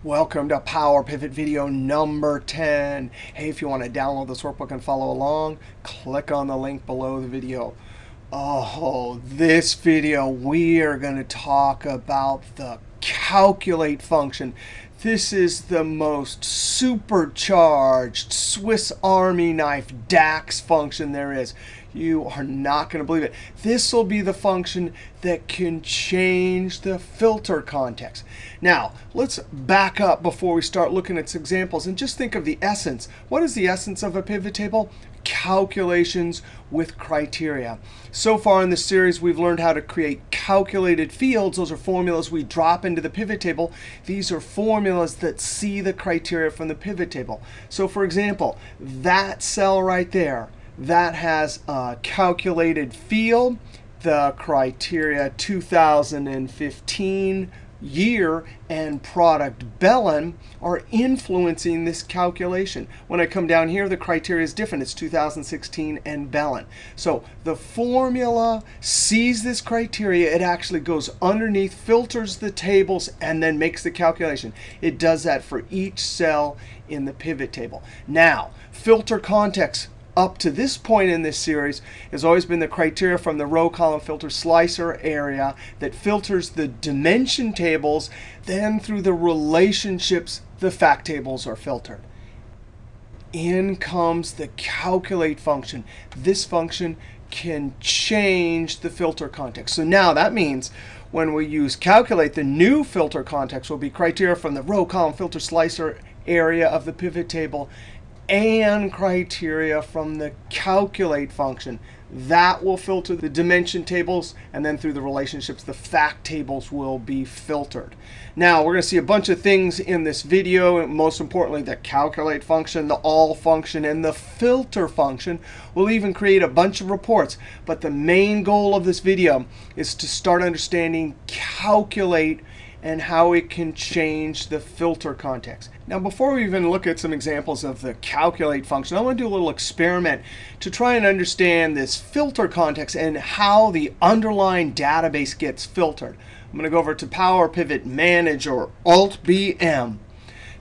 Welcome to PowerPivot video number 10. Hey, if you want to download this workbook and follow along, click on the link below the video. Oh, this video, we are going to talk about the calculate function. This is the most supercharged Swiss Army knife DAX function there is. You are not going to believe it. This will be the function that can change the filter context. Now, let's back up before we start looking at some examples and just think of the essence. What is the essence of a pivot table? Calculations with criteria. So far in this series, we've learned how to create calculated fields. Those are formulas we drop into the pivot table. These are formulas that see the criteria from the pivot table. So for example, that cell right there, that has a calculated field. The criteria 2015 year and product Belen are influencing this calculation. When I come down here, the criteria is different. It's 2016 and Belen. So the formula sees this criteria. It actually goes underneath, filters the tables, and then makes the calculation. It does that for each cell in the pivot table. Now, filter context. Up to this point in this series has always been the criteria from the row column filter slicer area that filters the dimension tables. Then through the relationships, the fact tables are filtered. In comes the calculate function. This function can change the filter context. So now that means when we use calculate, the new filter context will be criteria from the row column filter slicer area of the pivot table and criteria from the calculate function. That will filter the dimension tables, and then through the relationships, the fact tables will be filtered. Now, we're going to see a bunch of things in this video, and most importantly, the calculate function, the all function, and the filter function. We'll even create a bunch of reports. But the main goal of this video is to start understanding calculate and how it can change the filter context. Now, before we even look at some examples of the calculate function, I want to do a little experiment to try and understand this filter context and how the underlying database gets filtered. I'm going to go over to PowerPivot Manage or Alt-BM.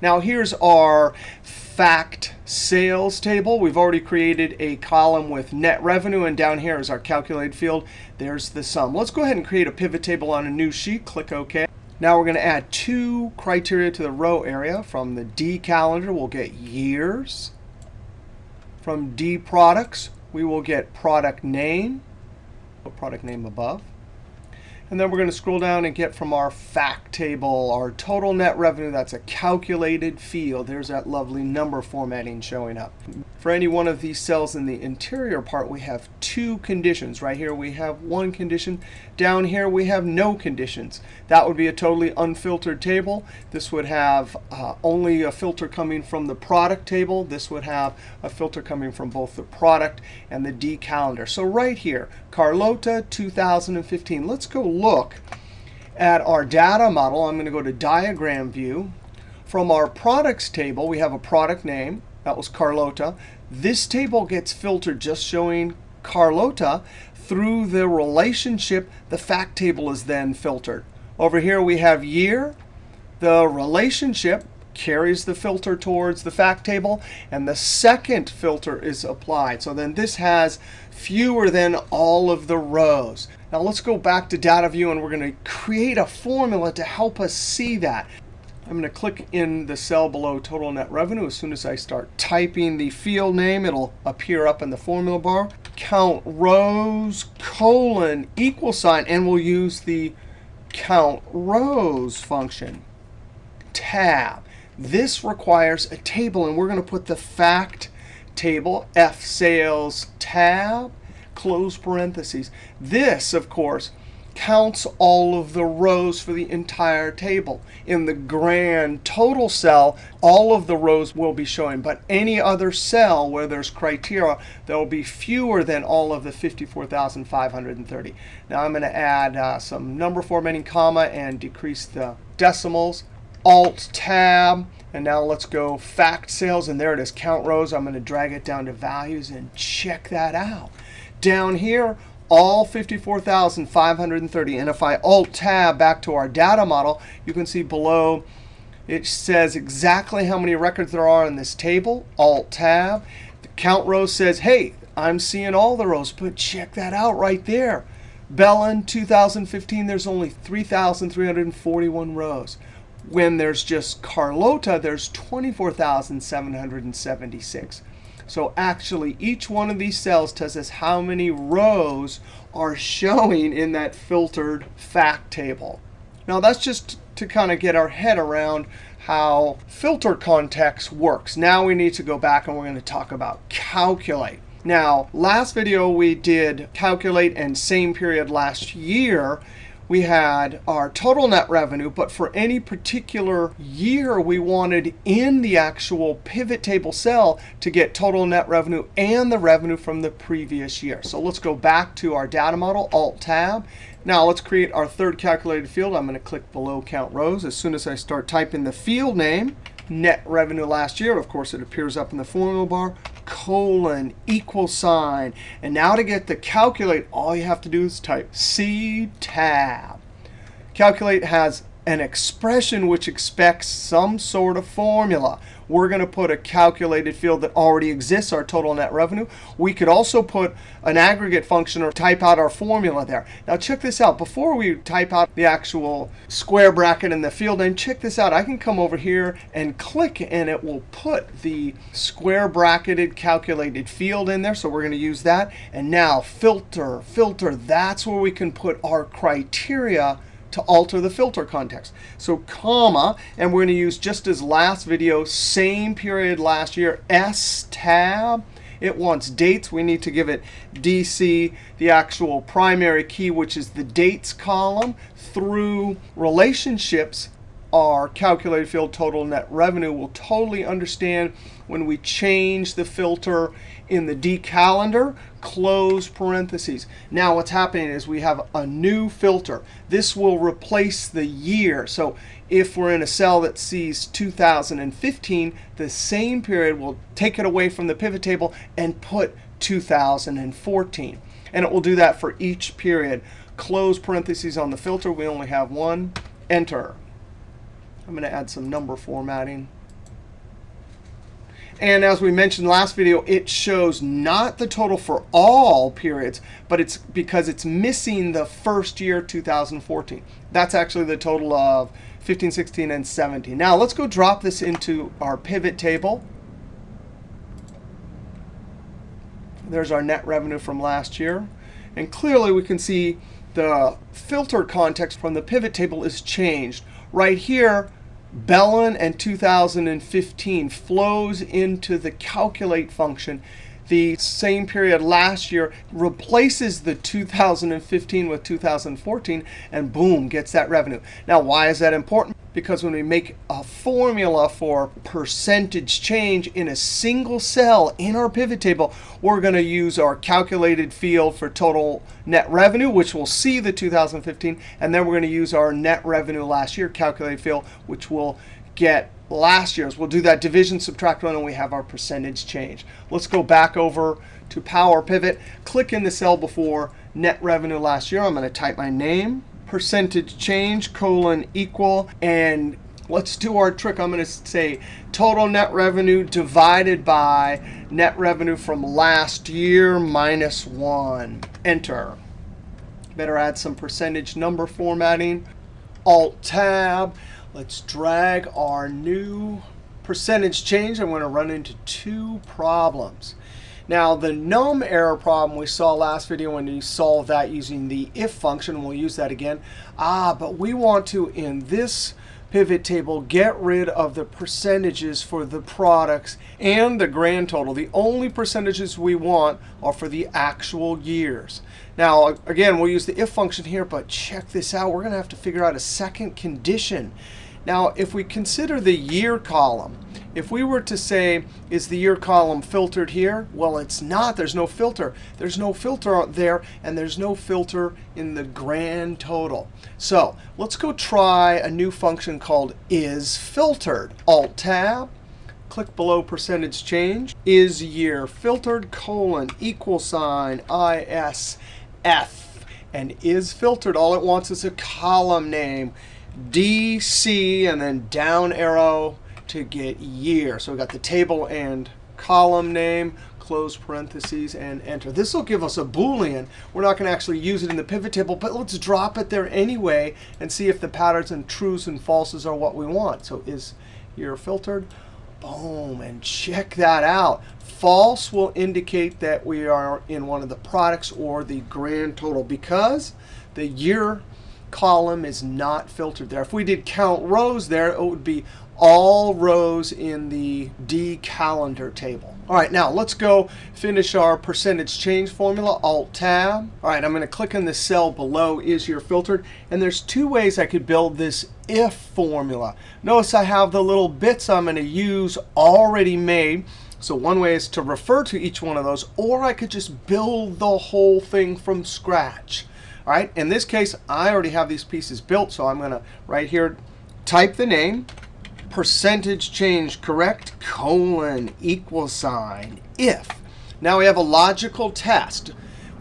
Now, here's our fact sales table. We've already created a column with net revenue, and down here is our calculated field. There's the sum. Let's go ahead and create a pivot table on a new sheet. Click OK. Now we're going to add two criteria to the row area. From the D calendar, we'll get years. From D products, we will get product name. Put product name above. And then we're going to scroll down and get from our fact table our total net revenue. That's a calculated field. There's that lovely number formatting showing up. For any one of these cells in the interior part, we have two conditions. Right here we have one condition. Down here we have no conditions. That would be a totally unfiltered table. This would have only a filter coming from the product table. This would have a filter coming from both the product and the D calendar. So right here, Carlota 2015. Let's go look at our data model. I'm going to go to Diagram View. From our products table, we have a product name. That was Carlota. This table gets filtered just showing Carlota. Through the relationship, the fact table is then filtered. Over here we have year. The relationship carries the filter towards the fact table, and the second filter is applied. So then this has fewer than all of the rows. Now let's go back to Data View, and we're going to create a formula to help us see that. I'm going to click in the cell below total net revenue. As soon as I start typing the field name, it'll appear up in the formula bar. Count rows, colon, equal sign, and we'll use the count rows function. Tab. This requires a table, and we're going to put the fact table, F sales tab, close parentheses. This, of course, counts all of the rows for the entire table. In the grand total cell, all of the rows will be showing. But any other cell where there's criteria, there will be fewer than all of the 54,530. Now I'm going to add some number formatting, comma, and decrease the decimals. Alt-Tab. And now let's go fact sales. And there it is, count rows. I'm going to drag it down to values and check that out. Down here, all 54,530. And if I Alt-Tab back to our data model, you can see below It says exactly how many records there are in this table. Alt-Tab. The count row says, hey, I'm seeing all the rows. But check that out right there. Bellin 2015, there's only 3,341 rows. When there's just Carlota, there's 24,776. So actually, each one of these cells tells us how many rows are showing in that filtered fact table. Now, that's just to kind of get our head around how filter context works. Now we need to go back and we're going to talk about calculate. Now, last video we did calculate and same period last year. We had our total net revenue, but for any particular year, we wanted in the actual pivot table cell to get total net revenue and the revenue from the previous year. So let's go back to our data model, Alt-Tab. Now let's create our third calculated field. I'm going to click below Count Rows. As soon as I start typing the field name, net revenue last year, of course, it appears up in the formula bar, colon, equal sign. And now to get the calculate, all you have to do is type C-tab. Calculate has an expression which expects some sort of formula. We're going to put a calculated field that already exists, our total net revenue. We could also put an aggregate function or type out our formula there. Now check this out. Before we type out the actual square bracket in the field name, check this out. I can come over here and click, and it will put the square bracketed calculated field in there. So we're going to use that. And now filter, filter, that's where we can put our criteria to alter the filter context. So comma, and we're going to use, just as last video, same period last year, S-tab. It wants dates. We need to give it DC, the actual primary key, which is the dates column. Through relationships, our calculated field total net revenue will totally understand when we change the filter in the D calendar, close parentheses. Now what's happening is we have a new filter. This will replace the year. So if we're in a cell that sees 2015, the same period will take it away from the pivot table and put 2014. And it will do that for each period. Close parentheses on the filter. We only have one. Enter. I'm going to add some number formatting. And as we mentioned last video, it shows not the total for all periods, but it's because it's missing the first year, 2014. That's actually the total of 15, 16, and 17. Now let's go drop this into our pivot table. There's our net revenue from last year. And clearly we can see the filter context from the pivot table is changed. Right here, Bellin and 2015 flows into the calculate function. The same period last year replaces the 2015 with 2014, and boom, gets that revenue. Now, why is that important? Because when we make a formula for percentage change in a single cell in our pivot table, we're going to use our calculated field for total net revenue, which will see the 2015, and then we're going to use our net revenue last year calculated field, which will get last year's. We'll do that division, subtract 1, and we have our percentage change. Let's go back over to PowerPivot. Click in the cell before net revenue last year. I'm going to type my name, percentage change, colon, equal, and let's do our trick. I'm going to say total net revenue divided by net revenue from last year minus 1. Enter. Better add some percentage number formatting. Alt-Tab. Let's drag our new percentage change. I'm going to run into two problems. Now, the num error problem we saw last video when we solved that using the if function. We'll use that again. But we want to, in this pivot table, get rid of the percentages for the products and the grand total. The only percentages we want are for the actual years. Now, again, we'll use the if function here, but check this out. We're going to have to figure out a second condition. Now, if we consider the year column, if we were to say, is the year column filtered here? Well, it's not. There's no filter. There's no filter out there, and there's no filter in the grand total. So let's go try a new function called isFiltered. Alt-Tab. Click below percentage change. Is year filtered, colon, equal sign, ISF. And isFiltered, all it wants is a column name. DC, and then down arrow to get year. So we've got the table and column name, close parentheses, and enter. This will give us a Boolean. We're not going to actually use it in the pivot table, but let's drop it there anyway and see if the patterns and trues and falses are what we want. So is year filtered? Boom, and check that out. False will indicate that we are in one of the products or the grand total because the year column is not filtered there. If we did count rows there, it would be all rows in the D calendar table. All right, now let's go finish our percentage change formula, Alt-Tab. All right, I'm going to click on the cell below, is year filtered. And there's two ways I could build this if formula. Notice I have the little bits I'm going to use already made. So one way is to refer to each one of those, or I could just build the whole thing from scratch. All right, in this case, I already have these pieces built. So I'm going to, right here, type the name. Percentage change correct, colon, equal sign, if. Now we have a logical test.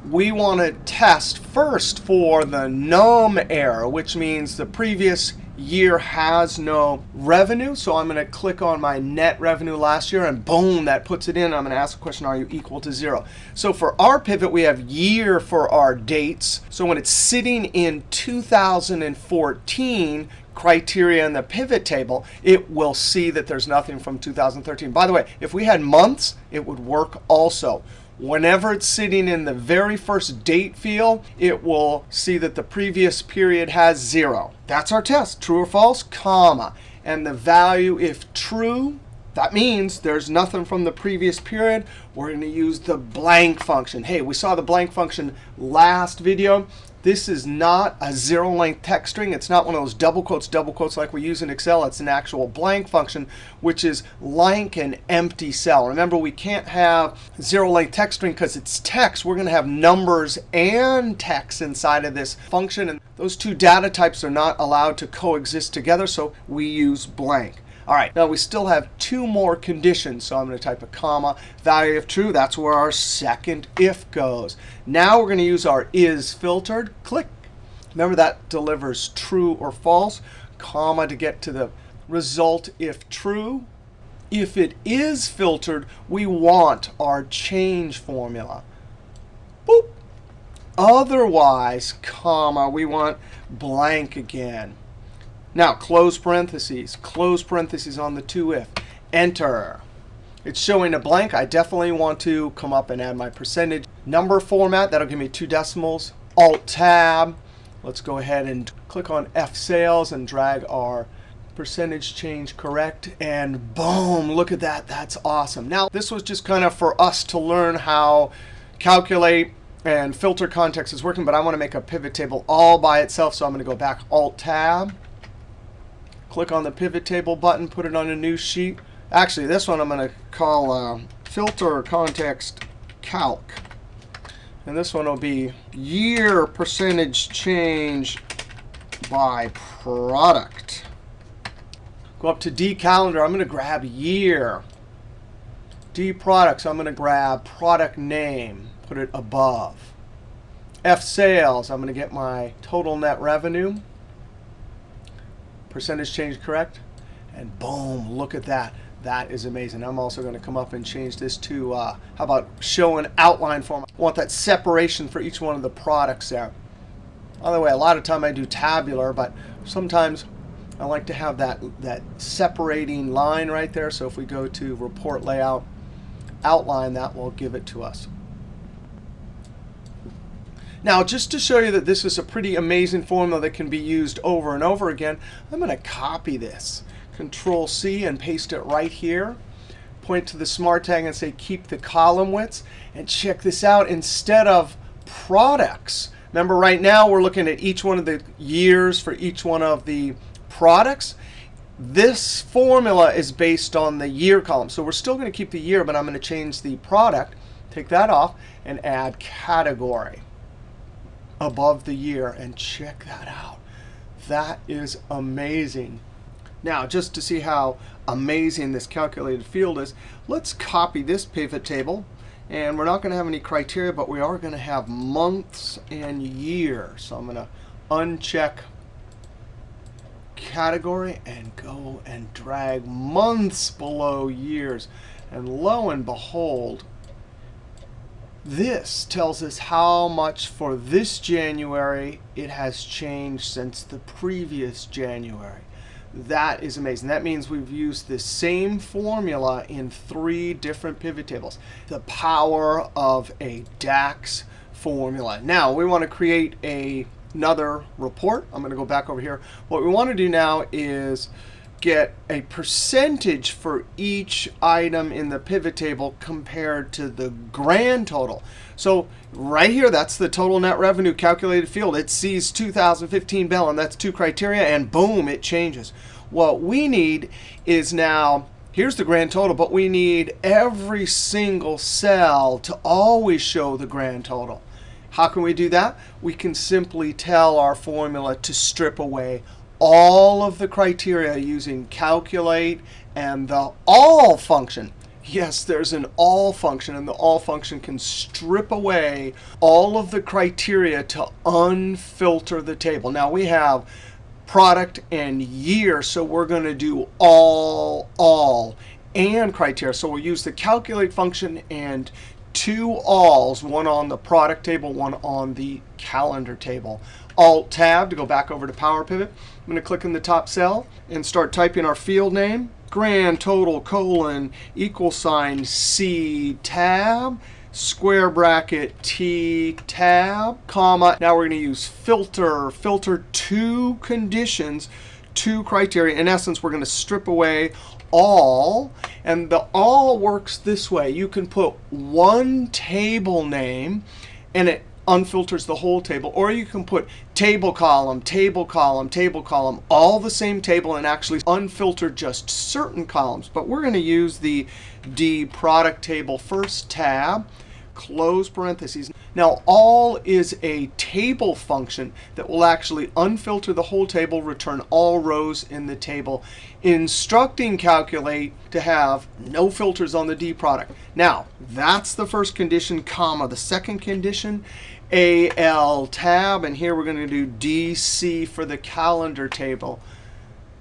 We want to test first for the num error, which means the previous year has no revenue. So I'm going to click on my net revenue last year, and boom, that puts it in. I'm going to ask the question, are you equal to 0? So for our pivot, we have year for our dates. So when it's sitting in 2014, criteria in the pivot table, it will see that there's nothing from 2013. By the way, if we had months, it would work also. Whenever it's sitting in the very first date field, it will see that the previous period has 0. That's our test, true or false, comma. And the value, if true, that means there's nothing from the previous period. We're going to use the blank function. Hey, we saw the blank function last video. This is not a zero-length text string. It's not one of those double quotes like we use in Excel. It's an actual blank function, which is like an empty cell. Remember, we can't have zero-length text string because it's text. We're going to have numbers and text inside of this function. And those two data types are not allowed to coexist together, so we use blank. All right, now we still have two more conditions. So I'm going to type a comma, value if true. That's where our second if goes. Now we're going to use our is filtered. Click. Remember, that delivers true or false. Comma to get to the result if true. If it is filtered, we want our change formula. Boop. Otherwise, comma, we want blank again. Now, close parentheses on the to if, enter. It's showing a blank. I definitely want to come up and add my percentage number format. That'll give me 2 decimals. Alt-Tab. Let's go ahead and click on F sales and drag our percentage change correct. And boom, look at that. That's awesome. Now, this was just kind of for us to learn how calculate and filter context is working. But I want to make a pivot table all by itself. So I'm going to go back, Alt-Tab. Click on the pivot table button, put it on a new sheet. Actually, this one I'm going to call filter context calc. And this one will be year percentage change by product. Go up to D calendar. I'm going to grab year. D products, I'm going to grab product name, put it above. F sales, I'm going to get my total net revenue. Percentage change correct. And boom, look at that. That is amazing. I'm also going to come up and change this to, how about show an outline form? I want that separation for each one of the products there. By the way, a lot of time I do tabular, but sometimes I like to have that separating line right there. So if we go to report layout, outline, that will give it to us. Now, just to show you that this is a pretty amazing formula that can be used over and over again, I'm going to copy this. Control-C and paste it right here. Point to the Smart tag and say keep the column widths. And check this out. Instead of products, remember right now we're looking at each one of the years for each one of the products. This formula is based on the year column. So we're still going to keep the year, but I'm going to change the product, take that off, and add category above the year. And check that out. That is amazing. Now, just to see how amazing this calculated field is, let's copy this pivot table. And we're not going to have any criteria, but we are going to have months and years. So I'm going to uncheck category and go and drag months below years. And lo and behold, this tells us how much for this January it has changed since the previous January. That is amazing. That means we've used the same formula in 3 different pivot tables. The power of a DAX formula. Now, we want to create another report. I'm going to go back over here. What we want to do now is get a percentage for each item in the pivot table compared to the grand total. So right here, that's the total net revenue calculated field. It sees 2015 Bellin. That's 2 criteria, and boom, it changes. What we need is now, here's the grand total, but we need every single cell to always show the grand total. How can we do that? We can simply tell our formula to strip away all of the criteria using calculate and the all function. Yes, there's an all function, and the all function can strip away all of the criteria to unfilter the table. Now we have product and year, so we're going to do all, and criteria. So we'll use the calculate function and 2 alls, one on the product table, one on the calendar table. Alt-Tab to go back over to PowerPivot. I'm going to click in the top cell and start typing our field name. Grand total colon equal sign C tab, square bracket T tab, comma. Now we're going to use filter. Filter 2 conditions, 2 criteria. In essence, we're going to strip away all. And the all works this way. You can put one table name, and it unfilters the whole table. Or you can put table column, table column, table column, all the same table, and actually unfilter just certain columns. But we're going to use the D product table first, tab, close parentheses. Now, all is a table function that will actually unfilter the whole table, return all rows in the table, instructing calculate to have no filters on the D product. Now, that's the first condition, comma. The second condition, AL tab, and here we're going to do DC for the calendar table,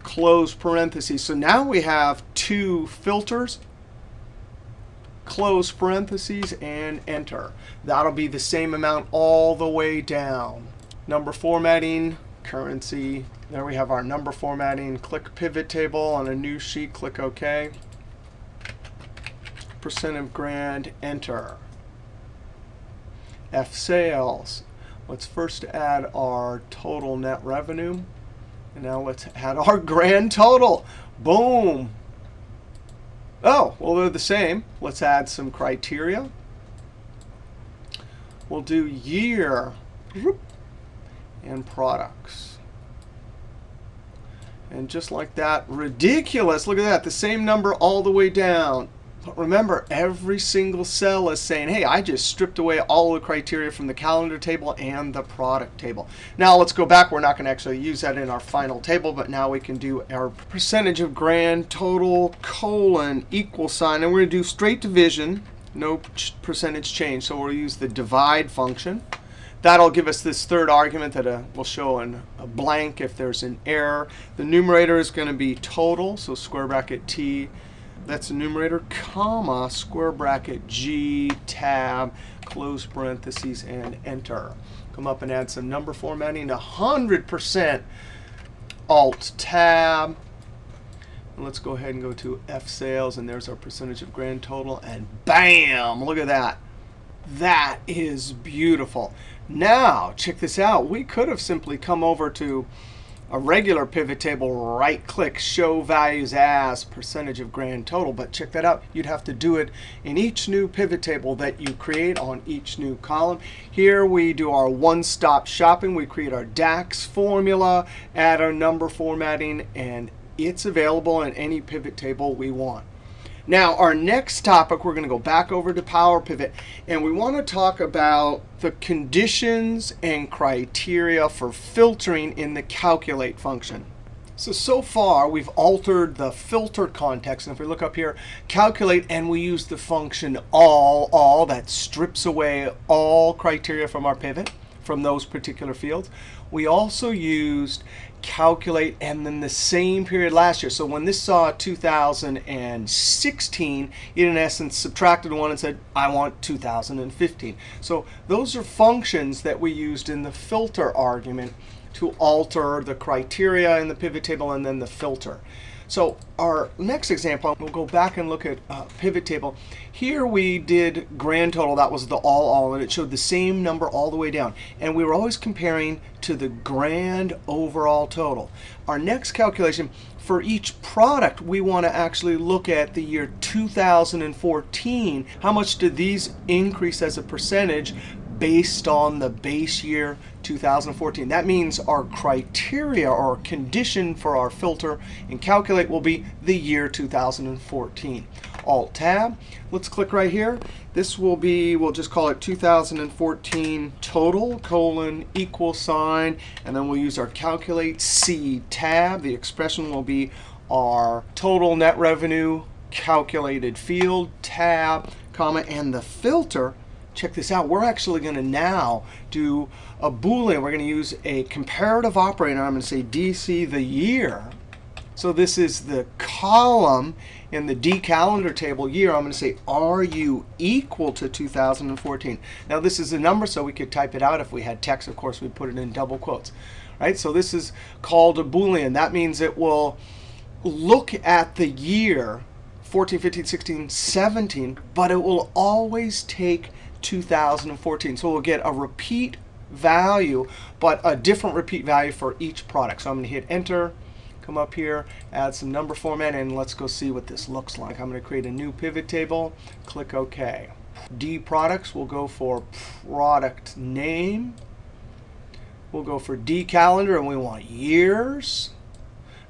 close parentheses. So now we have 2 filters, close parentheses, and enter. That'll be the same amount all the way down. Number formatting, currency. There we have our number formatting. Click pivot table on a new sheet, click OK. Percent of grand, enter. F sales. Let's first add our total net revenue. And now let's add our grand total. Boom. Oh, well, they're the same. Let's add some criteria. We'll do year and products. And just like that, ridiculous. Look at that, the same number all the way down. But remember, every single cell is saying, hey, I just stripped away all the criteria from the calendar table and the product table. Now let's go back. We're not going to actually use that in our final table, but now we can do our percentage of grand total colon equal sign. And we're going to do straight division, no percentage change. So we'll use the divide function. That'll give us this third argument that will show a blank if there's an error. The numerator is going to be total, so square bracket T. That's the numerator, comma, square bracket G, tab, close parentheses, and enter. Come up and add some number formatting, 100%, Alt-Tab. And let's go ahead and go to F sales, and there's our percentage of grand total. And bam, look at that. That is beautiful. Now, check this out. We could have simply come over to a regular pivot table, right-click, show values as percentage of grand total. But check that out. You'd have to do it in each new pivot table that you create on each new column. Here we do our one-stop shopping. We create our DAX formula, add our number formatting, and it's available in any pivot table we want. Now, our next topic, we're going to go back over to PowerPivot, and we want to talk about the conditions and criteria for filtering in the calculate function. So far, we've altered the filter context. And if we look up here, calculate, and we use the function all, that strips away all criteria from our pivot, from those particular fields. We also used calculate, and then the same period last year. So when this saw 2016, it in essence subtracted 1 and said, I want 2015. So those are functions that we used in the filter argument to alter the criteria in the pivot table and then the filter. So our next example, we'll go back and look at pivot table. Here we did grand total. That was the all, and it showed the same number all the way down. And we were always comparing to the grand overall total. Our next calculation, for each product, we want to actually look at the year 2014. How much did these increase as a percentage based on the base year 2014? That means our criteria or condition for our filter and calculate will be the year 2014. Alt-Tab. Let's click right here. This will be, we'll just call it 2014 total, colon, equal sign. And then we'll use our Calculate C tab. The expression will be our total net revenue calculated field, tab, comma, and the filter. Check this out. We're actually going to now do a Boolean. We're going to use a comparative operator. I'm going to say DC the year. So this is the column in the D calendar table year. I'm going to say, are you equal to 2014? Now this is a number, so we could type it out. If we had text, of course, we'd put it in double quotes. Right? So this is called a Boolean. That means it will look at the year 14, 15, 16, 17, but it will always take 2014. So we'll get a repeat value, but a different repeat value for each product. So I'm going to hit Enter, come up here, add some number format, and let's go see what this looks like. I'm going to create a new pivot table, click OK. D products, we'll go for product name. We'll go for D calendar, and we want years.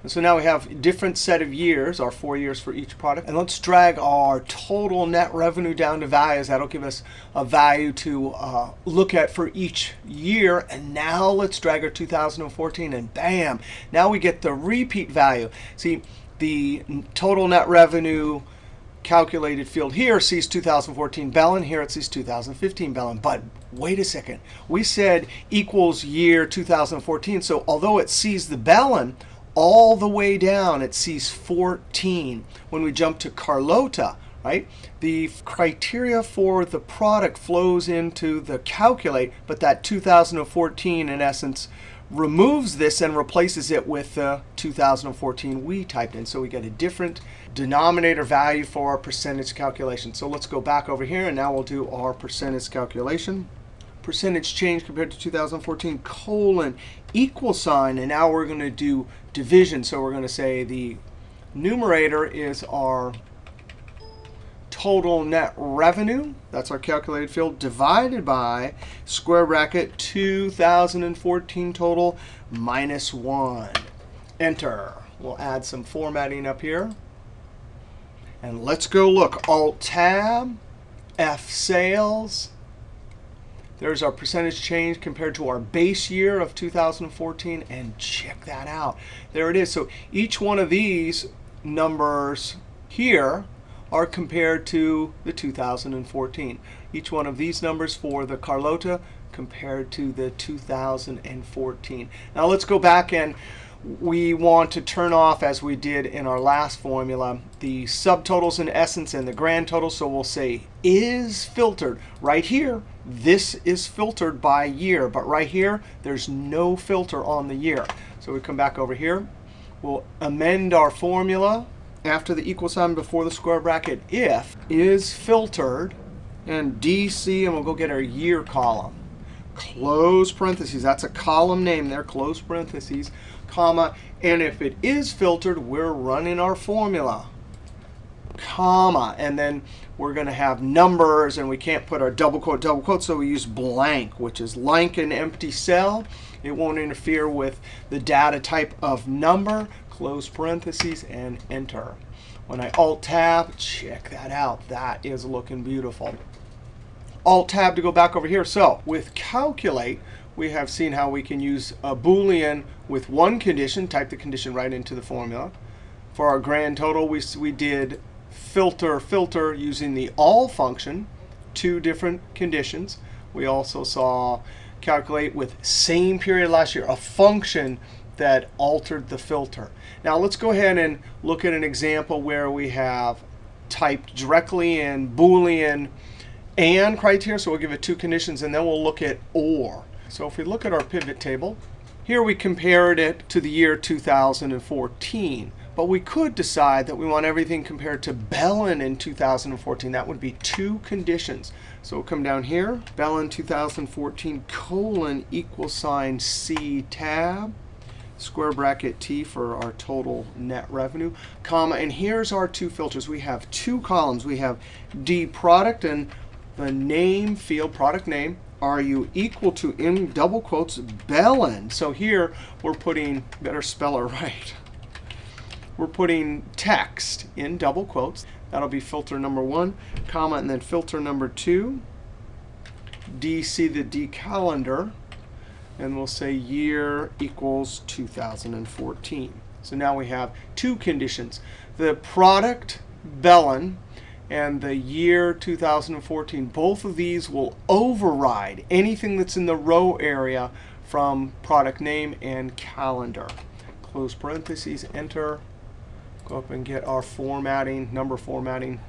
And so now we have a different set of years, our 4 years for each product. And let's drag our total net revenue down to values. That'll give us a value to look at for each year. And now let's drag our 2014, and bam, now we get the repeat value. See, the total net revenue calculated field here sees 2014 Bellin. Here it sees 2015 Bellin. But wait a second. We said equals year 2014. So although it sees the Bellin, all the way down, it sees 14. When we jump to Carlota, right, the criteria for the product flows into the calculate, but that 2014, in essence, removes this and replaces it with the 2014 we typed in. So we get a different denominator value for our percentage calculation. So let's go back over here, and now we'll do our percentage calculation. Percentage change compared to 2014, colon, equal sign. And now we're going to do division. So we're going to say the numerator is our total net revenue. That's our calculated field, divided by square bracket 2014 total minus 1. Enter. We'll add some formatting up here. And let's go look. Alt-Tab, F sales. There's our percentage change compared to our base year of 2014. And check that out. There it is. So each one of these numbers here are compared to the 2014. Each one of these numbers for the Carlota compared to the 2014. Now let's go back, and we want to turn off, as we did in our last formula, the subtotals in essence and the grand total. So we'll say is filtered. Right here, this is filtered by year. But right here, there's no filter on the year. So we come back over here. We'll amend our formula. After the equal sign before the square bracket, if is filtered, and DC, and we'll go get our year column. Close parentheses. That's a column name there. Close parentheses, comma. And if it is filtered, we're running our formula, comma. And then we're going to have numbers, and we can't put our double quote, so we use blank, which is like an empty cell. It won't interfere with the data type of number. Close parentheses, and enter. When I Alt-Tab, check that out. That is looking beautiful. Alt-Tab to go back over here. So with calculate, we have seen how we can use a Boolean with one condition, type the condition right into the formula. For our grand total, we did filter using the all function, 2 different conditions. We also saw calculate with same period last year, a function that altered the filter. Now let's go ahead and look at an example where we have typed directly in Boolean and criteria. So we'll give it two conditions, and then we'll look at or. So if we look at our pivot table, here we compared it to the year 2014. But we could decide that we want everything compared to Belen in 2014. That would be two conditions. So we'll come down here, Belen 2014 colon equal sign C tab, square bracket T for our total net revenue, comma. And here's our two filters. We have two columns. We have D product and the name field, product name. Are you equal to, in double quotes, Belen? So here we're putting, better spell it right. We're putting text in double quotes. That'll be filter number 1, comma, and then filter number 2, DC the D calendar, and we'll say year equals 2014. So now we have two conditions. The product, Belen, and the year 2014, both of these will override anything that's in the row area from product name and calendar. Close parentheses, enter. Go up and get our formatting, number formatting.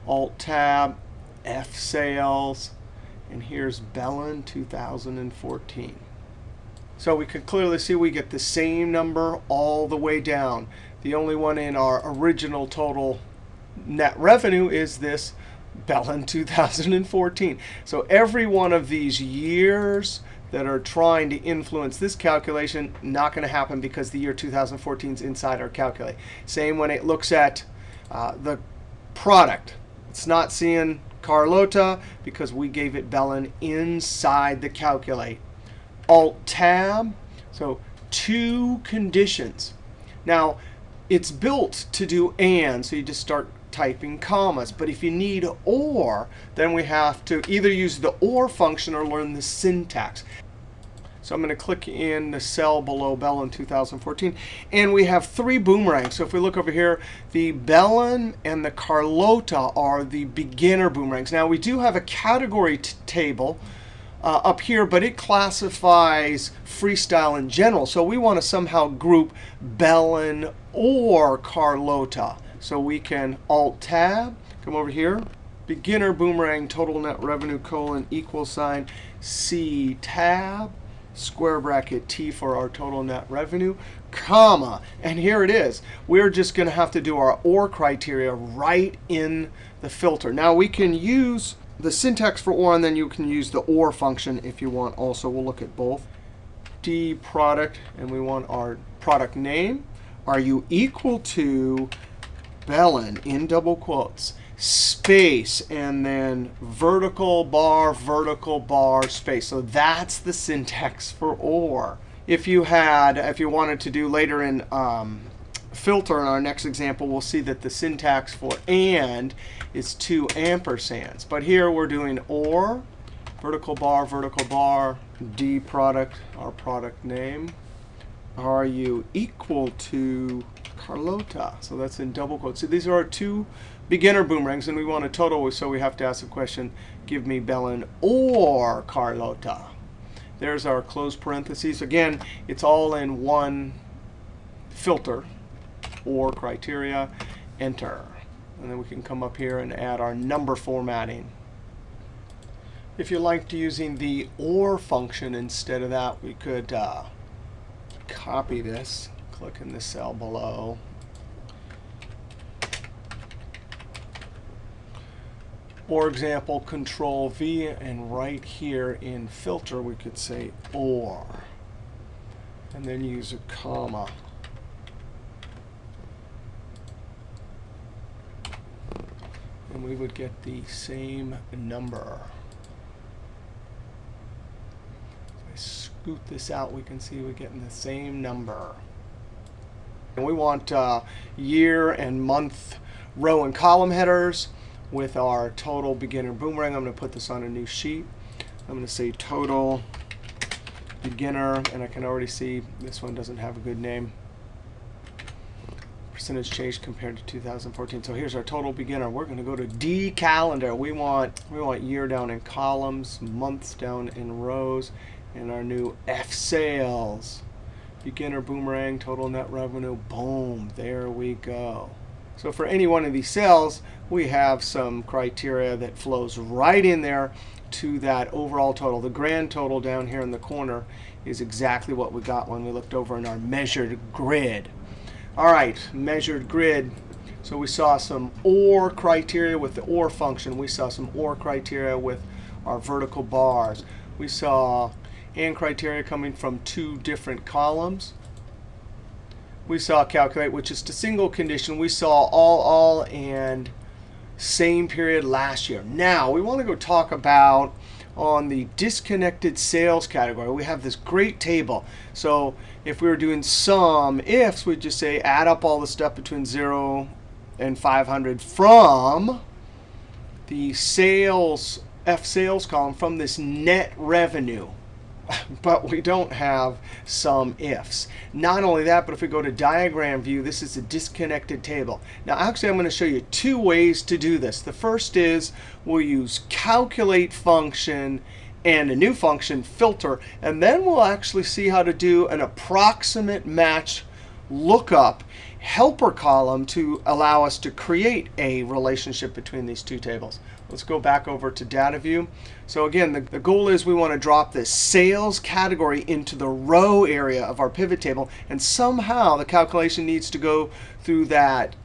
Alt-Tab, F sales, and here's Belen 2014. So we can clearly see we get the same number all the way down. The only one in our original total net revenue is this Belen 2014. So every one of these years that are trying to influence this calculation, not going to happen because the year 2014 is inside our calculate. Same when it looks at the product. It's not seeing Carlota because we gave it Belen inside the calculate. Alt-Tab, so two conditions. Now, it's built to do and, so you just start typing commas. But if you need or, then we have to either use the or function or learn the syntax. So I'm going to click in the cell below Belen 2014. And we have three boomerangs. So if we look over here, the Belen and the Carlota are the beginner boomerangs. Now, we do have a category table up here, but it classifies freestyle in general. So we want to somehow group Belen or Carlota. So we can Alt-Tab, come over here, beginner boomerang total net revenue colon equal sign C tab, square bracket T for our total net revenue, comma. And here it is. We're just going to have to do our OR criteria right in the filter. Now we can use the syntax for OR, and then you can use the OR function if you want also. We'll look at both. D product, and we want our product name. Are you equal to Belen in double quotes, space, and then vertical bar, space. So that's the syntax for OR. If you wanted to do later in filter in our next example, we'll see that the syntax for and is two ampersands. But here we're doing OR, vertical bar, D product, our product name. Are you equal to Carlota? So that's in double quotes. So these are our two beginner boomerangs, and we want a total, so we have to ask the question, give me Belen or Carlota. There's our close parentheses. Again, it's all in one filter, or criteria, enter. And then we can come up here and add our number formatting. If you liked using the OR function instead of that, we could copy this, click in the cell below. For example, Control V, and right here in filter, we could say OR, and then use a comma. And we would get the same number. If I scoot this out, we can see we're getting the same number. And we want year and month row and column headers with our total beginner boomerang. I'm going to put this on a new sheet. I'm going to say total beginner, and I can already see this one doesn't have a good name. Percentage change compared to 2014. So here's our total beginner. We're going to go to D calendar. We want year down in columns, months down in rows, and our new F sales. Beginner Boomerang, total net revenue. Boom, there we go. So for any one of these cells, we have some criteria that flows right in there to that overall total. The grand total down here in the corner is exactly what we got when we looked over in our measured grid. All right, measured grid. So we saw some OR criteria with the OR function. We saw some OR criteria with our vertical bars. We saw AND criteria coming from 2 different columns. We saw calculate, which is to single condition. We saw all, and same period last year. Now, we want to go talk about on the disconnected sales category. We have this great table. So if we were doing sum ifs, we'd just say add up all the stuff between 0 and 500 from the sales, F sales column, from this net revenue. But we don't have sum ifs. Not only that, but if we go to diagram view, this is a disconnected table. Now, actually, I'm going to show you 2 ways to do this. The first is we'll use calculate function and a new function, filter. And then we'll actually see how to do an approximate match lookup helper column to allow us to create a relationship between these 2 tables. Let's go back over to data view. So again, the goal is we want to drop this sales category into the row area of our pivot table. And somehow the calculation needs to go through that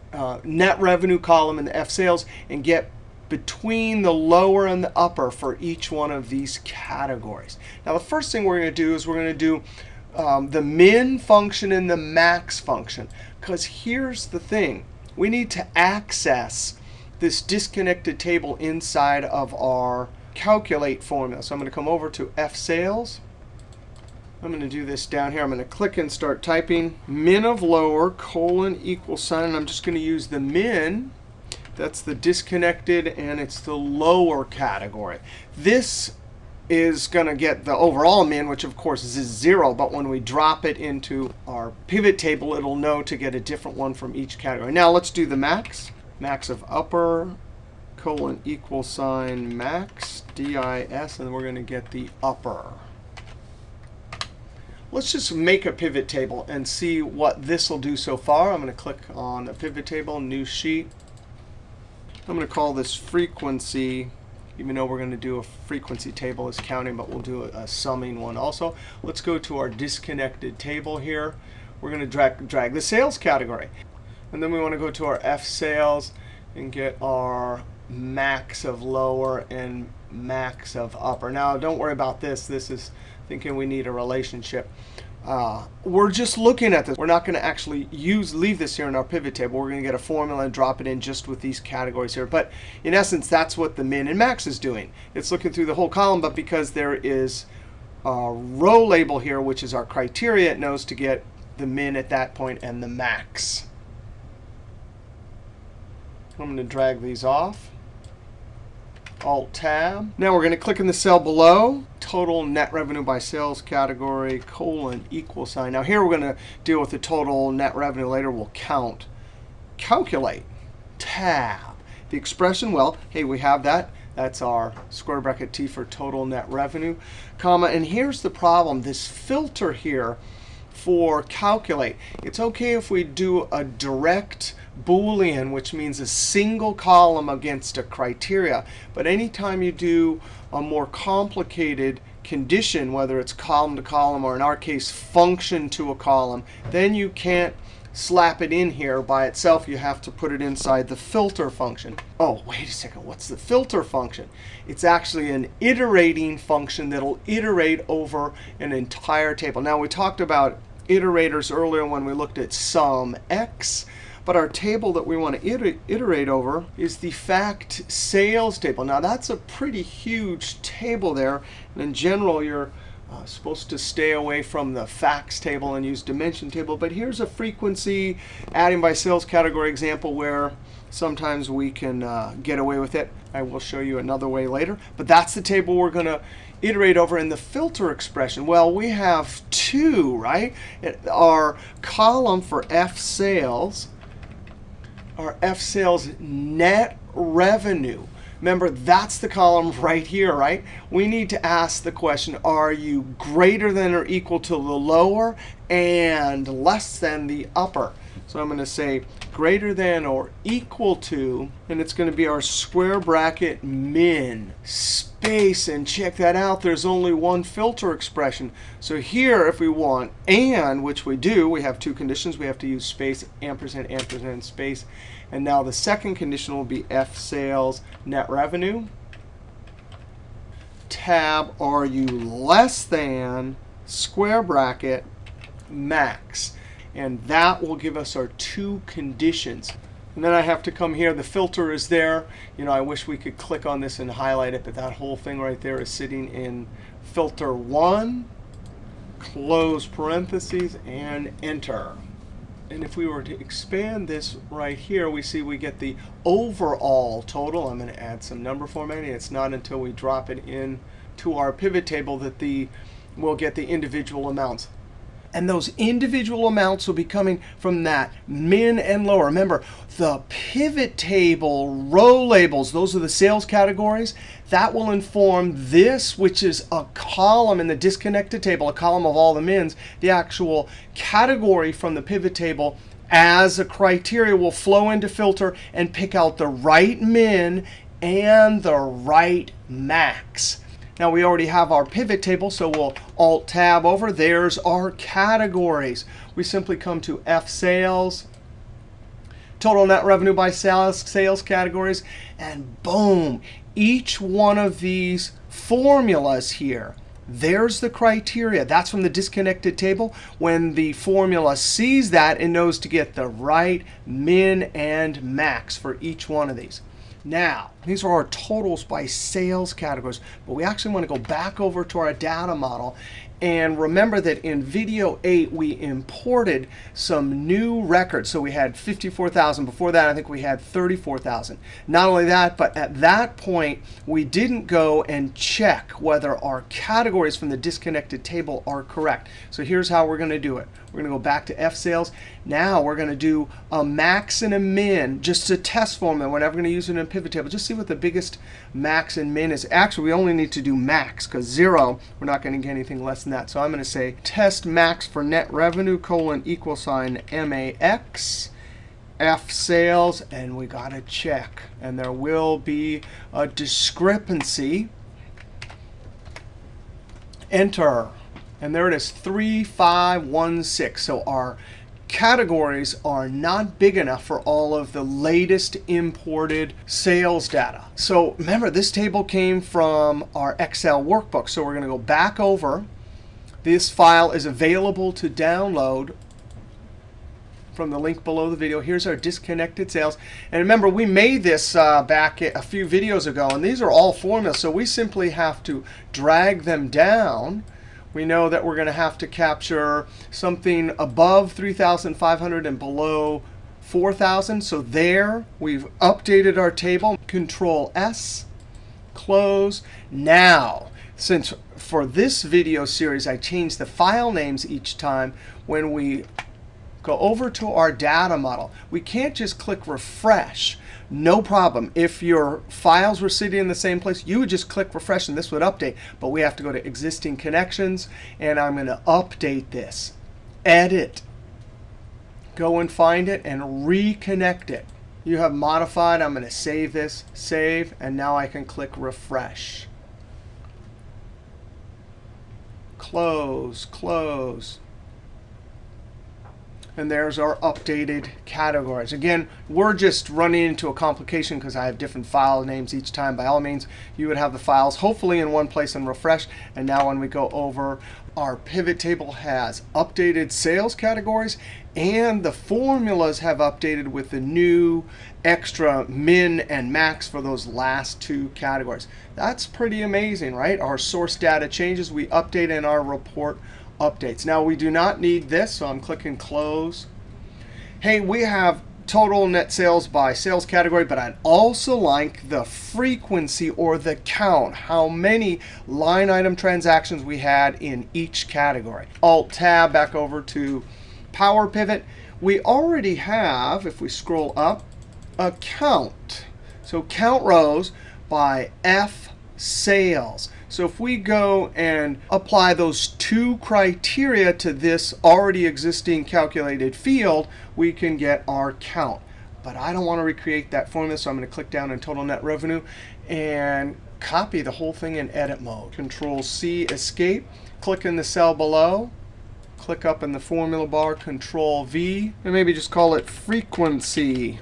net revenue column in the F sales and get between the lower and the upper for each one of these categories. Now, the first thing we're going to do is we're going to do the min function and the max function. Because here's the thing. We need to access this disconnected table inside of our calculate formula. So I'm going to come over to F sales. I'm going to do this down here. I'm going to click and start typing min of lower colon equal sign. And I'm just going to use the min. That's the disconnected, and it's the lower category. This is going to get the overall min, which of course is 0. But when we drop it into our pivot table, it'll know to get a different one from each category. Now let's do the max. Max of upper colon equal sign max dis, and we're going to get the upper. Let's just make a pivot table and see what this will do so far. I'm going to click on the pivot table, new sheet. I'm going to call this frequency, even though we're going to do a frequency table as counting, but we'll do a summing one also. Let's go to our disconnected table here. We're going to drag the sales category. And then we want to go to our F sales and get our max of lower and max of upper. Now, don't worry about this. This is thinking we need a relationship. We're just looking at this. We're not going to actually leave this here in our pivot table. We're going to get a formula and drop it in just with these categories here. But in essence, that's what the min and max is doing. It's looking through the whole column, but because there is a row label here, which is our criteria, it knows to get the min at that point and the max. I'm going to drag these off. Alt-Tab. Now we're going to click in the cell below, total net revenue by sales category, colon equal sign. Now here we're going to deal with the total net revenue. Later we'll count. Calculate. Tab. The expression, well, hey, we have that. That's our square bracket T for total net revenue, comma. And here's the problem. This filter here for calculate. It's OK if we do a direct Boolean, which means a single column against a criteria. But anytime you do a more complicated condition, whether it's column to column or in our case function to a column, then you can't slap it in here by itself. You have to put it inside the filter function. Oh, wait a second. What's the filter function? It's actually an iterating function that will iterate over an entire table. Now, we talked about iterators earlier when we looked at sum x. But our table that we want to iterate over is the fact sales table. Now, that's a pretty huge table there. And in general, you're supposed to stay away from the facts table and use dimension table. But here's a frequency adding by sales category example where sometimes we can get away with it. I will show you another way later. But that's the table we're going to iterate over. In the filter expression, well, we have 2, right? Our column for F sales, our F sales net revenue. Remember, that's the column right here, right? We need to ask the question, are you greater than or equal to the lower and less than the upper? So I'm going to say greater than or equal to, and it's going to be our square bracket min space. And check that out. There's only one filter expression. So here, if we want and, which we do, we have two conditions. We have to use space, ampersand, ampersand, space. And now the second condition will be F sales net revenue. Tab, are you less than square bracket max? And that will give us our two conditions. And then I have to come here. The filter is there. You know, I wish we could click on this and highlight it, but that whole thing right there is sitting in filter 1, close parentheses, and enter. And if we were to expand this right here, we see we get the overall total. I'm going to add some number formatting. It's not until we drop it in to our pivot table that we'll get the individual amounts. And those individual amounts will be coming from that min and lower. Remember, the pivot table row labels, those are the sales categories. That will inform this, which is a column in the disconnected table, a column of all the mins. The actual category from the pivot table as a criteria will flow into filter and pick out the right min and the right max. Now, we already have our pivot table, so we'll Alt-Tab over. There's our categories. We simply come to F sales, total net revenue by sales categories, and boom, each one of these formulas here, there's the criteria. That's from the disconnected table. When the formula sees that, it knows to get the right min and max for each one of these. Now, these are our totals by sales categories. But we actually want to go back over to our data model. And remember that in video 8, we imported some new records. So we had 54,000. Before that, I think we had 34,000. Not only that, but at that point, we didn't go and check whether our categories from the disconnected table are correct. So here's how we're going to do it. We're going to go back to F sales. Now we're going to do a max and a min, just to test formula. We're never going to use it in a pivot table. Just see what the biggest max and min is. Actually, we only need to do max, because 0, we're not going to get anything less than that. So I'm going to say test max for net revenue, colon, equal sign, MAX, F sales, and we got to check. And there will be a discrepancy. Enter. And there it is, 3516. So our categories are not big enough for all of the latest imported sales data. So remember, this table came from our Excel workbook. So we're going to go back over. This file is available to download from the link below the video. Here's our disconnected sales. And remember, we made this back a few videos ago. And these are all formulas. So we simply have to drag them down. We know that we're going to have to capture something above 3,500 and below 4,000. So there, we've updated our table. Control S, close. Now, since for this video series, I changed the file names each time, when we go over to our data model, we can't just click refresh. No problem. If your files were sitting in the same place, you would just click refresh and this would update. But we have to go to existing connections, and I'm going to update this. Edit. Go and find it and reconnect it. You have modified. I'm going to save this, save, and now I can click refresh. Close, close. And there's our updated categories. Again, we're just running into a complication because I have different file names each time. By all means, you would have the files hopefully in one place and refresh. And now when we go over, our pivot table has updated sales categories, and the formulas have updated with the new extra min and max for those last two categories. That's pretty amazing, right? Our source data changes. We update in our report updates. Now, we do not need this, so I'm clicking close. Hey, we have total net sales by sales category, but I'd also like the frequency or the count, how many line item transactions we had in each category. Alt-Tab back over to PowerPivot. We already have, if we scroll up, a count. So count rows. by F sales. So if we go and apply those two criteria to this already existing calculated field, we can get our count. But I don't want to recreate that formula, so I'm going to click down in total net revenue and copy the whole thing in edit mode. Control-C, escape. Click in the cell below. Click up in the formula bar, Control-V, and maybe just call it frequency.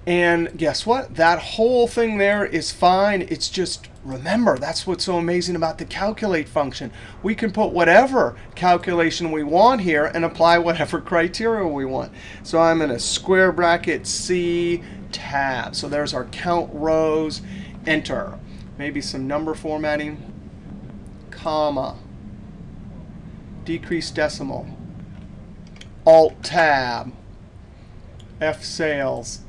And guess what? That whole thing there is fine. It's just, remember, that's what's so amazing about the calculate function. We can put whatever calculation we want here and apply whatever criteria we want. So I'm going to square bracket C tab. So there's our count rows. Enter. Maybe some number formatting, comma, decrease decimal, Alt tab, F sales.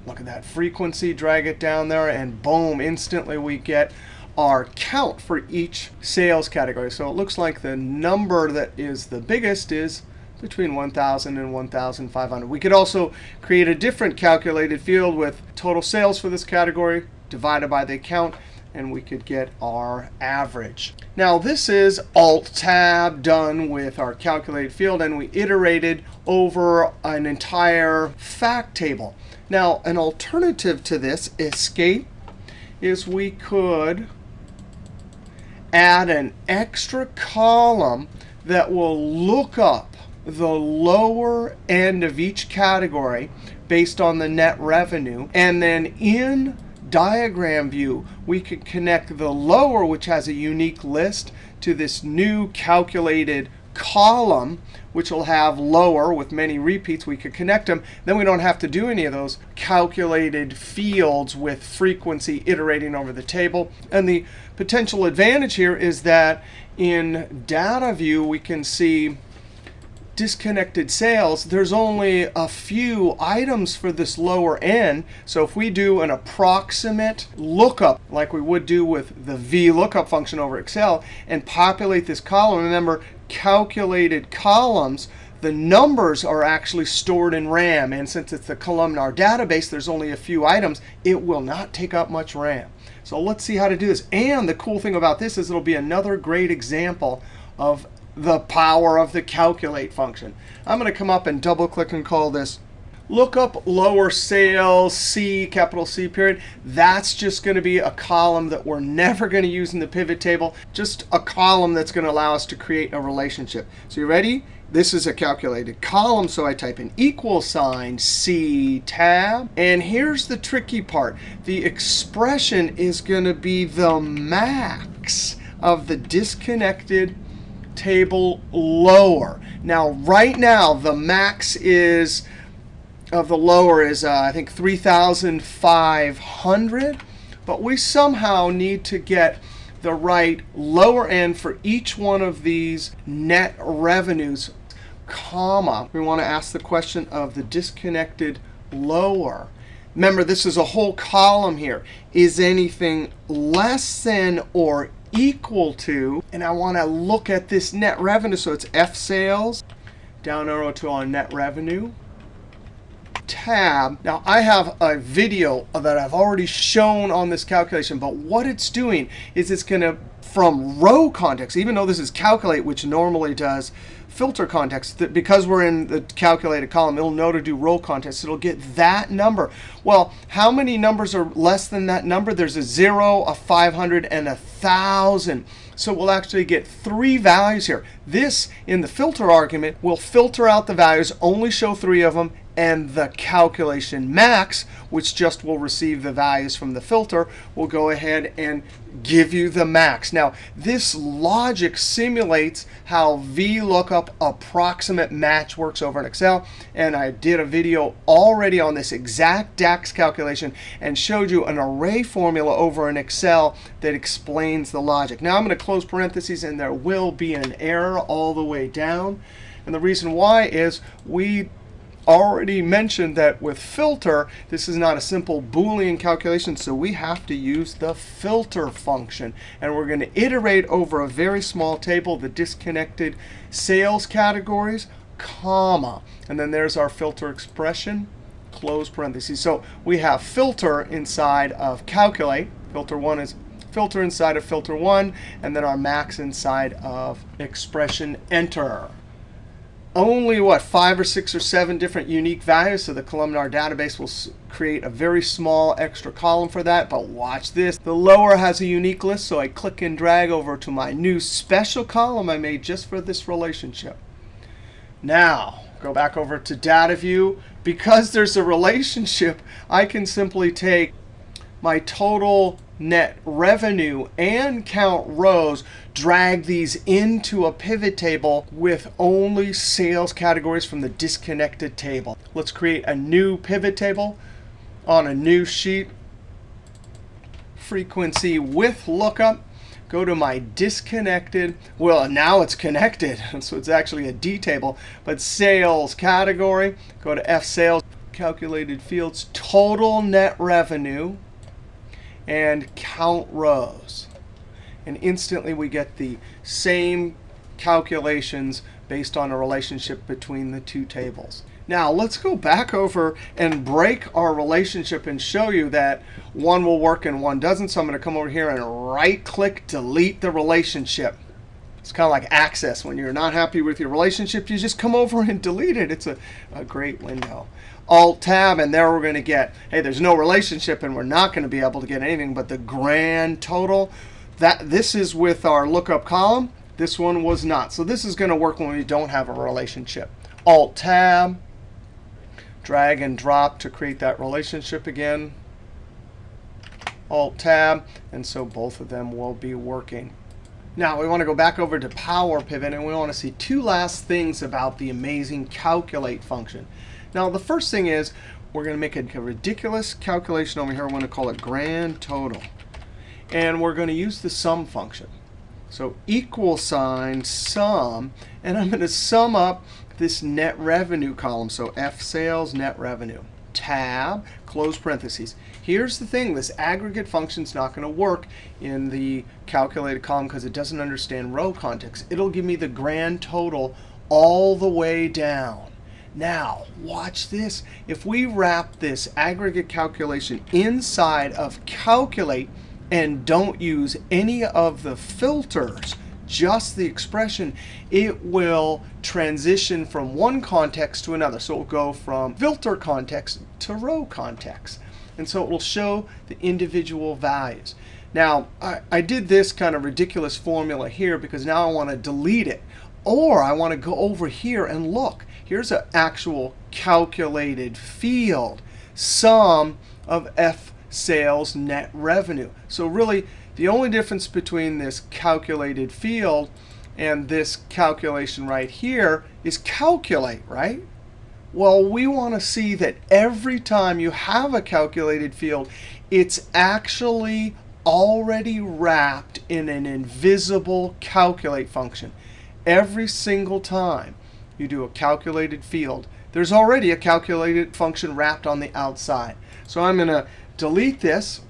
Look at that frequency, drag it down there, and boom, instantly we get our count for each sales category. So it looks like the number that is the biggest is between 1,000 and 1,500. We could also create a different calculated field with total sales for this category divided by the account, and we could get our average. Now this is Alt-Tab done with our calculated field, and we iterated over an entire fact table. Now an alternative to this, escape, is we could add an extra column that will look up the lower end of each category based on the net revenue. And then in diagram view, we could connect the lower, which has a unique list, to this new calculated column, which will have lower with many repeats. We could connect them. Then we don't have to do any of those calculated fields with frequency iterating over the table. And the potential advantage here is that in data view, we can see disconnected sales. There's only a few items for this lower end. So if we do an approximate lookup, like we would do with the VLOOKUP function over Excel, and populate this column, remember, calculated columns, the numbers are actually stored in RAM. And since it's the columnar database, there's only a few items. It will not take up much RAM. So let's see how to do this. And the cool thing about this is it'll be another great example of the power of the calculate function. I'm going to come up and double click and call this lookup lower sales C, capital C period. That's just going to be a column that we're never going to use in the pivot table, just a column that's going to allow us to create a relationship. So you ready? This is a calculated column, so I type in equal sign C tab. And here's the tricky part. The expression is going to be the max of the disconnected table lower. Now, right now, the max is of the lower is, I think, 3,500. But we somehow need to get the right lower end for each one of these net revenues, comma. We want to ask the question of the disconnected lower. Remember, this is a whole column here. Is anything less than or equal to, and I want to look at this net revenue. So it's F sales, down arrow to our net revenue, tab. Now I have a video that I've already shown on this calculation, but what it's doing is it's going to, from row context, even though this is calculate, which normally does filter context, that because we're in the calculated column, it'll know to do row context. It'll get that number. Well, how many numbers are less than that number? There's a 0, a 500, and a 1,000. So we'll actually get 3 values here. This, in the filter argument, will filter out the values, only show 3 of them, and the calculation max, which just will receive the values from the filter, will go ahead and give you the max. Now, this logic simulates how VLOOKUP approximate match works over in Excel. And I did a video already on this exact DAX calculation and showed you an array formula over in Excel that explains the logic. Now, I'm going to close parentheses, and there will be an error all the way down. And the reason why is we already mentioned that with filter, this is not a simple Boolean calculation, so we have to use the filter function. And we're going to iterate over a very small table, the disconnected sales categories, comma. And then there's our filter expression, close parentheses. So we have filter inside of calculate. Filter 1 is filter inside of filter 1, and then our max inside of expression enter. Only, what, 5 or 6 or 7 different unique values, so the columnar database will create a very small extra column for that. But watch this. The lower has a unique list, so I click and drag over to my new special column I made just for this relationship. Now, go back over to data view. Because there's a relationship, I can simply take my total net revenue and count rows, drag these into a pivot table with only sales categories from the disconnected table. Let's create a new pivot table on a new sheet. Frequency with lookup. Go to my disconnected. Well, now it's connected, so it's actually a D table. But sales category. Go to F sales, calculated fields, total net revenue, and count rows. And instantly we get the same calculations based on a relationship between the two tables. Now let's go back over and break our relationship and show you that one will work and one doesn't. So I'm going to come over here and right-click, delete the relationship. It's kind of like Access. When you're not happy with your relationship, you just come over and delete it. It's a great window. Alt-Tab, and there we're going to get, hey, there's no relationship, and we're not going to be able to get anything but the grand total. This is with our lookup column. This one was not. So this is going to work when we don't have a relationship. Alt-Tab, drag and drop to create that relationship again. Alt-Tab, and so both of them will be working. Now we want to go back over to PowerPivot, and we want to see two last things about the amazing calculate function. Now the first thing is we're going to make a ridiculous calculation over here. We're going to call it grand total. And we're going to use the sum function. So equal sign sum, and I'm going to sum up this net revenue column. So F sales net revenue. Tab, close parentheses. Here's the thing. This aggregate function is not going to work in the calculated column because it doesn't understand row context. It'll give me the grand total all the way down. Now, watch this. If we wrap this aggregate calculation inside of calculate and don't use any of the filters, just the expression, it will transition from one context to another. So it will go from filter context to row context. And so it will show the individual values. Now, I did this kind of ridiculous formula here because now I want to delete it. Or I want to go over here and look. Here's an actual calculated field, sum of F sales net revenue. So really, the only difference between this calculated field and this calculation right here is calculate, right? Well, we want to see that every time you have a calculated field, it's actually already wrapped in an invisible calculate function. Every single time you do a calculated field, there's already a calculated function wrapped on the outside. So I'm going to delete this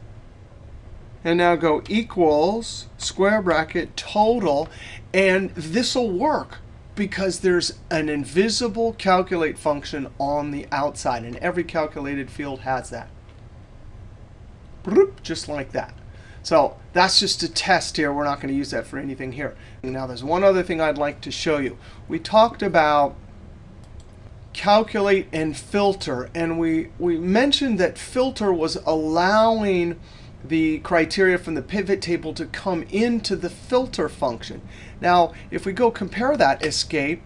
and now go equals square bracket total. And this will work because there's an invisible calculate function on the outside. And every calculated field has that. Just like that. So that's just a test here. We're not going to use that for anything here. Now there's one other thing I'd like to show you. We talked about calculate and filter. And we mentioned that filter was allowing the criteria from the pivot table to come into the filter function. Now if we go compare that, escape,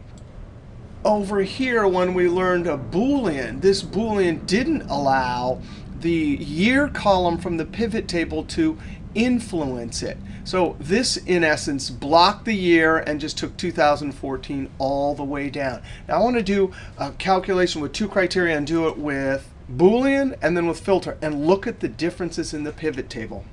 over here when we learned a Boolean, this Boolean didn't allow the year column from the pivot table to influence it. So this, in essence, blocked the year and just took 2014 all the way down. Now I want to do a calculation with two criteria and do it with Boolean and then with filter. And look at the differences in the pivot table.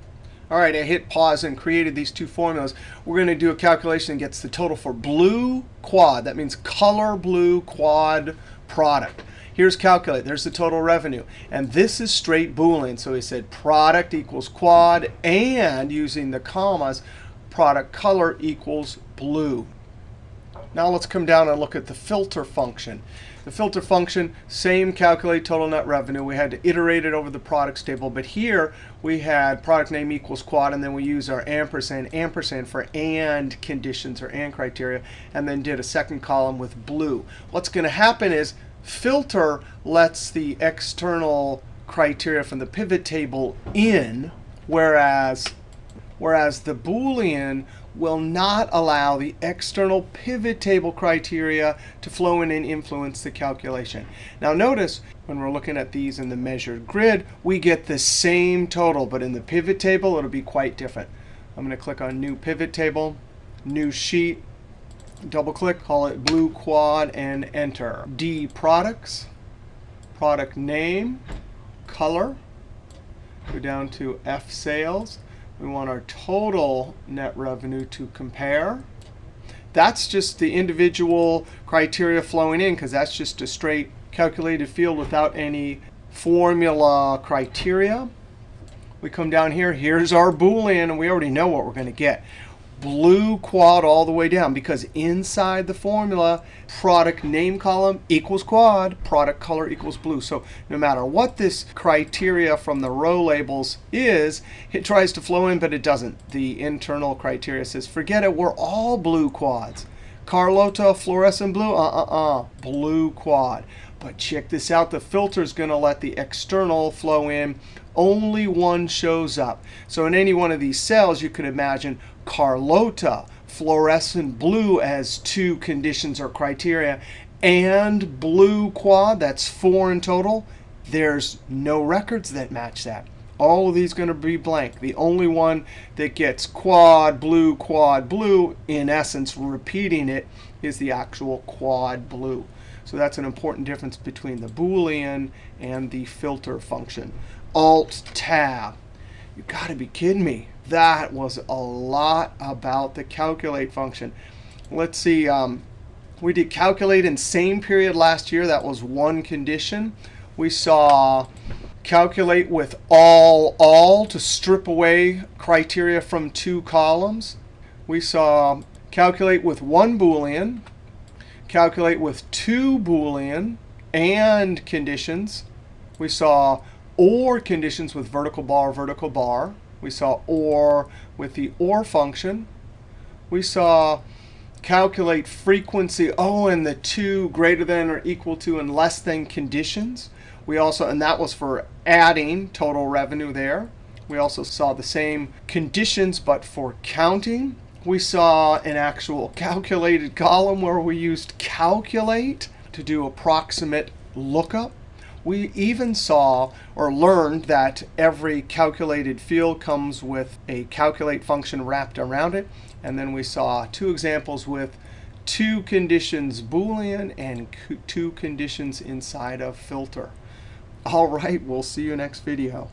All right, I hit pause and created these two formulas. We're going to do a calculation that gets the total for blue quad. That means color blue quad product. Here's calculate. There's the total revenue. And this is straight Boolean. So he said product equals quad, and using the commas, product color equals blue. Now let's come down and look at the filter function. The filter function, same calculate total net revenue. We had to iterate it over the products table. But here we had product name equals quad, and then we use our ampersand for and conditions or and criteria, and then did a second column with blue. What's going to happen is filter lets the external criteria from the pivot table in, whereas the Boolean will not allow the external pivot table criteria to flow in and influence the calculation. Now notice when we're looking at these in the measured grid, we get the same total, but in the pivot table, it'll be quite different. I'm going to click on New Pivot Table, New Sheet, double click, call it Blue Quad, and enter. D Products, Product Name, Color, go down to F Sales. We want our total net revenue to compare. That's just the individual criteria flowing in, because that's just a straight calculated field without any formula criteria. We come down here. Here's our Boolean, and we already know what we're going to get. Blue quad all the way down, because inside the formula, product name column equals quad, product color equals blue. So no matter what this criteria from the row labels is, it tries to flow in, but it doesn't. The internal criteria says, forget it, we're all blue quads. Carlota, fluorescent blue, blue quad. But check this out, the filter is going to let the external flow in. Only one shows up. So in any one of these cells, you could imagine Carlota, fluorescent blue as 2 conditions or criteria, and blue quad, that's 4 in total. There's no records that match that. All of these are going to be blank. The only one that gets quad, blue, in essence repeating it, is the actual quad blue. So that's an important difference between the Boolean and the filter function. Alt-Tab. You've got to be kidding me. That was a lot about the calculate function. Let's see. We did calculate in same period last year. That was one condition. We saw calculate with all to strip away criteria from 2 columns. We saw calculate with 1 Boolean, calculate with 2 Boolean and conditions. We saw OR conditions with vertical bar. We saw OR with the OR function. We saw calculate frequency, and the 2 greater than or equal to and less than conditions. We also, and that was for adding total revenue there. We also saw the same conditions, but for counting. We saw an actual calculated column where we used calculate to do approximate lookup. We even saw or learned that every calculated field comes with a calculate function wrapped around it. And then we saw 2 examples with 2 conditions Boolean and 2 conditions inside of filter. All right, we'll see you next video.